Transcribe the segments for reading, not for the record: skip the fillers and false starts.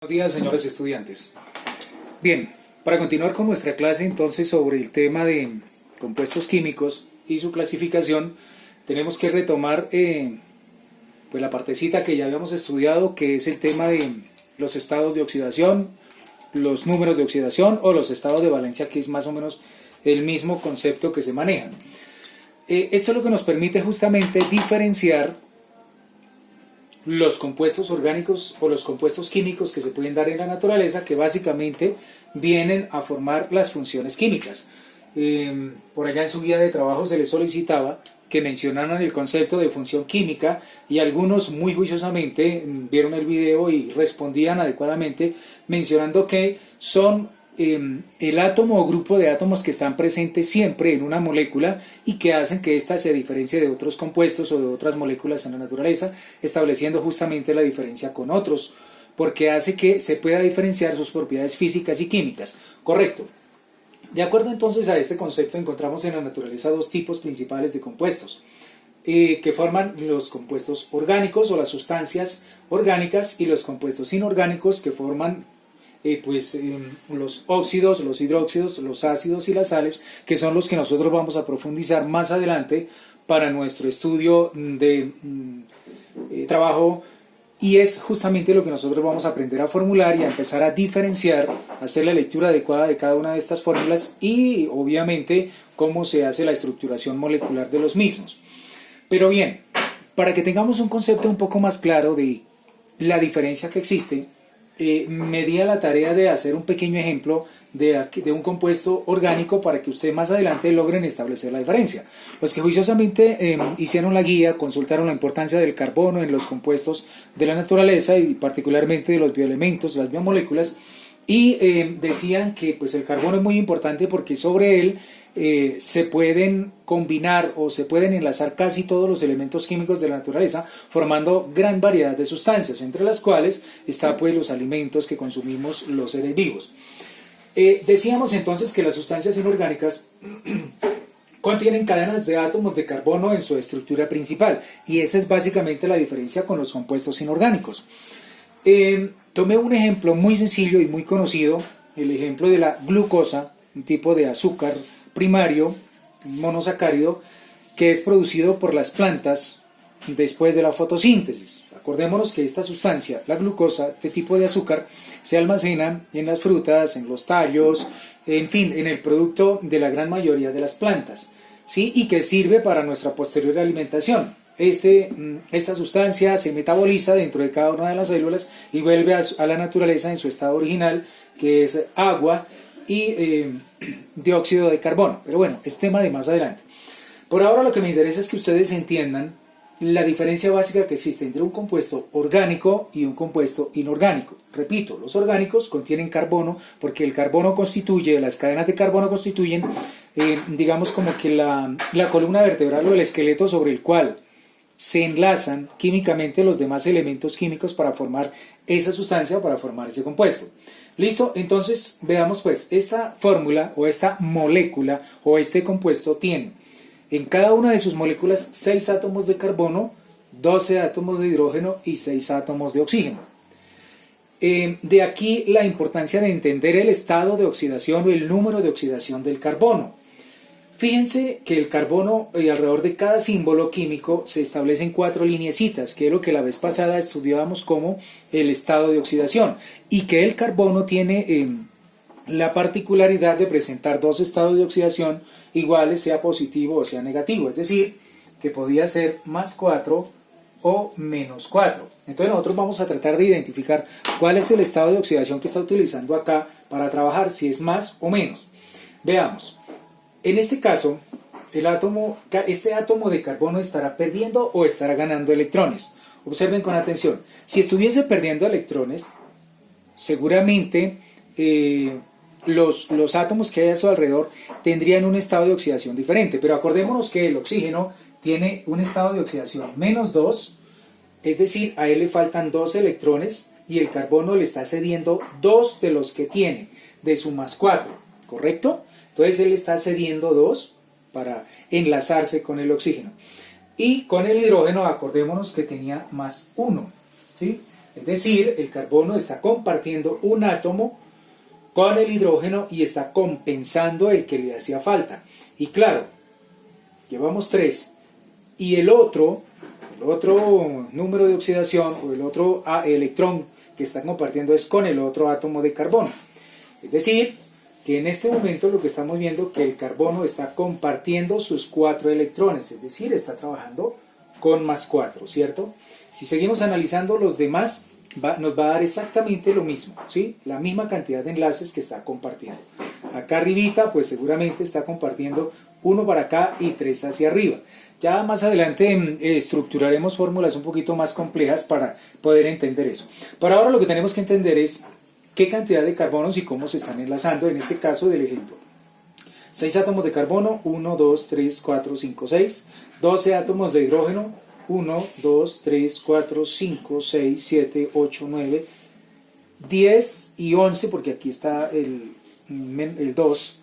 Buenos días, señores estudiantes. Bien, para continuar con nuestra clase entonces sobre el tema de compuestos químicos y su clasificación, tenemos que retomar pues la partecita que ya habíamos estudiado, que es el tema de los estados de oxidación, los números de oxidación o los estados de valencia, que es más o menos el mismo concepto que se maneja. Esto es lo que nos permite justamente diferenciar los compuestos orgánicos o los compuestos químicos que se pueden dar en la naturaleza, que básicamente vienen a formar las funciones químicas. Por allá en su guía de trabajo se les solicitaba que mencionaran el concepto de función química y algunos muy juiciosamente vieron el video y respondían adecuadamente mencionando que son el átomo o grupo de átomos que están presentes siempre en una molécula y que hacen que ésta se diferencie de otros compuestos o de otras moléculas en la naturaleza, estableciendo justamente la diferencia con otros, porque hace que se pueda diferenciar sus propiedades físicas y químicas. Correcto. De acuerdo entonces a este concepto, encontramos en la naturaleza dos tipos principales de compuestos, que forman los compuestos orgánicos o las sustancias orgánicas y los compuestos inorgánicos que forman los óxidos, los hidróxidos, los ácidos y las sales, que son los que nosotros vamos a profundizar más adelante para nuestro estudio de trabajo, y es justamente lo que nosotros vamos a aprender a formular y a empezar a diferenciar, hacer la lectura adecuada de cada una de estas fórmulas y obviamente cómo se hace la estructuración molecular de los mismos. Pero bien, para que tengamos un concepto un poco más claro de la diferencia que existe, me di a la tarea de hacer un pequeño ejemplo de un compuesto orgánico para que ustedes más adelante logren establecer la diferencia. Los que juiciosamente hicieron la guía consultaron la importancia del carbono en los compuestos de la naturaleza y particularmente de los bioelementos, las biomoléculas, y decían que pues, el carbono es muy importante porque sobre él se pueden combinar o se pueden enlazar casi todos los elementos químicos de la naturaleza, formando gran variedad de sustancias, entre las cuales está pues los alimentos que consumimos los seres vivos. Decíamos entonces que las sustancias inorgánicas contienen cadenas de átomos de carbono en su estructura principal, y esa es básicamente la diferencia con los compuestos inorgánicos. Tomé un ejemplo muy sencillo y muy conocido, el ejemplo de la glucosa, un tipo de azúcar primario, un monosacárido, que es producido por las plantas después de la fotosíntesis. Acordémonos que esta sustancia, la glucosa, este tipo de azúcar, se almacena en las frutas, en los tallos, en fin, en el producto de la gran mayoría de las plantas, ¿sí? Y que sirve para nuestra posterior alimentación. Esta sustancia se metaboliza dentro de cada una de las células y vuelve a la naturaleza en su estado original, que es agua y dióxido de carbono. Pero bueno, es tema de más adelante. Por ahora lo que me interesa es que ustedes entiendan la diferencia básica que existe entre un compuesto orgánico y un compuesto inorgánico. Repito, los orgánicos contienen carbono porque el carbono constituye, las cadenas de carbono constituyen, digamos como que la columna vertebral o el esqueleto sobre el cual se enlazan químicamente los demás elementos químicos para formar esa sustancia, para formar ese compuesto. ¿Listo? Entonces veamos pues, esta fórmula o esta molécula o este compuesto tiene en cada una de sus moléculas 6 átomos de carbono, 12 átomos de hidrógeno y 6 átomos de oxígeno. De aquí la importancia de entender el estado de oxidación o el número de oxidación del carbono. Fíjense que el carbono, alrededor de cada símbolo químico, se establecen 4 lineecitas, que es lo que la vez pasada estudiábamos como el estado de oxidación, y que el carbono tiene la particularidad de presentar 2 estados de oxidación iguales, sea positivo o sea negativo, es decir, que podía ser más 4 o menos 4. Entonces nosotros vamos a tratar de identificar cuál es el estado de oxidación que está utilizando acá para trabajar, si es más o menos. Veamos. En este caso, este átomo de carbono estará perdiendo o estará ganando electrones. Observen con atención. Si estuviese perdiendo electrones, seguramente los átomos que hay a su alrededor tendrían un estado de oxidación diferente. Pero acordémonos que el oxígeno tiene un estado de oxidación menos 2, es decir, a él le faltan 2 electrones y el carbono le está cediendo 2 de los que tiene, de su más 4, ¿correcto? Entonces él está cediendo 2 para enlazarse con el oxígeno. Y con el hidrógeno, acordémonos que tenía más 1, ¿sí? Es decir, el carbono está compartiendo un átomo con el hidrógeno y está compensando el que le hacía falta. Y claro, llevamos 3 y el otro número de oxidación o el otro electrón que está compartiendo es con el otro átomo de carbono. Es decir, que en este momento lo que estamos viendo que el carbono está compartiendo sus 4 electrones, es decir, está trabajando con más 4, ¿cierto? Si seguimos analizando los demás, nos va a dar exactamente lo mismo, ¿sí? La misma cantidad de enlaces que está compartiendo. Acá arribita, pues seguramente está compartiendo 1 para acá y 3 hacia arriba. Ya más adelante estructuraremos fórmulas un poquito más complejas para poder entender eso. Por ahora lo que tenemos que entender es qué cantidad de carbonos y cómo se están enlazando, en este caso del ejemplo. 6 átomos de carbono, 1, 2, 3, 4, 5, 6. 12 átomos de hidrógeno, 1, 2, 3, 4, 5, 6, 7, 8, 9, 10 y 11, porque aquí está el 2,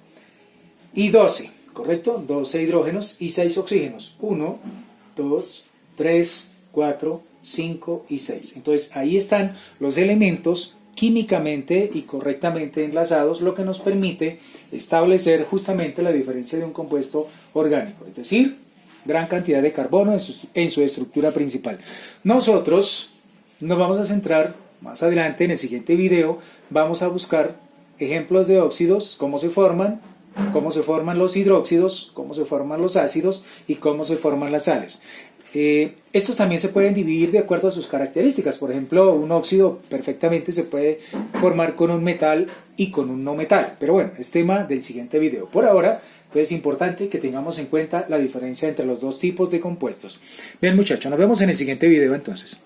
y 12, ¿correcto? 12 hidrógenos y 6 oxígenos, 1, 2, 3, 4, 5 y 6. Entonces ahí están los elementos químicamente y correctamente enlazados, lo que nos permite establecer justamente la diferencia de un compuesto orgánico, es decir, gran cantidad de carbono en su estructura principal. Nosotros nos vamos a centrar más adelante en el siguiente video, vamos a buscar ejemplos de óxidos, cómo se forman los hidróxidos, cómo se forman los ácidos y cómo se forman las sales. Estos también se pueden dividir de acuerdo a sus características. Por ejemplo, un óxido perfectamente se puede formar con un metal y con un no metal. Pero bueno, es tema del siguiente video. Por ahora, entonces es importante que tengamos en cuenta la diferencia entre los dos tipos de compuestos. Bien muchachos, nos vemos en el siguiente video entonces.